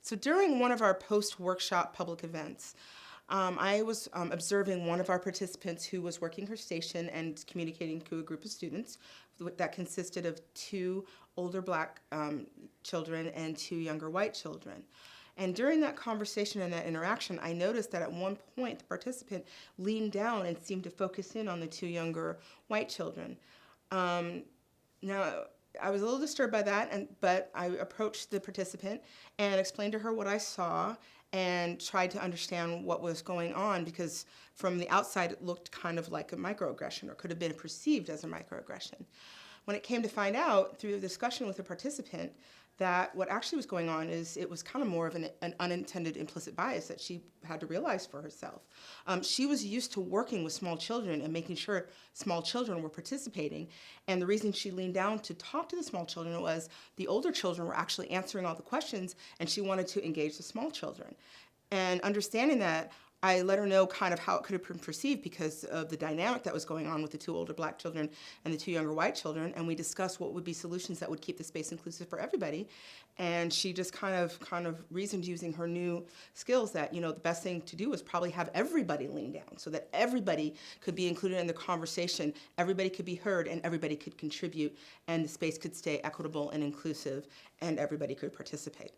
So during one of our post-workshop public events, I was observing one of our participants who was working her station and communicating to a group of students that consisted of two older black children and two younger white children. And during that conversation and that interaction, I noticed that at one point the participant leaned down and seemed to focus in on the two younger white children. Now, I was a little disturbed by that, but I approached the participant and explained to her what I saw and tried to understand what was going on, because from the outside it looked kind of like a microaggression, or could have been perceived as a microaggression. When it came to find out through the discussion with the participant that what actually was going on is it was kind of more of an unintended implicit bias that she had to realize for herself. She was used to working with small children and making sure small children were participating, and the reason she leaned down to talk to the small children was the older children were actually answering all the questions, and she wanted to engage the small children. And understanding that, I let her know kind of how it could have been perceived because of the dynamic that was going on with the two older black children and the two younger white children, and we discussed what would be solutions that would keep the space inclusive for everybody. And she just kind of reasoned using her new skills that, the best thing to do was probably have everybody lean down so that everybody could be included in the conversation, everybody could be heard, and everybody could contribute, and the space could stay equitable and inclusive, and everybody could participate.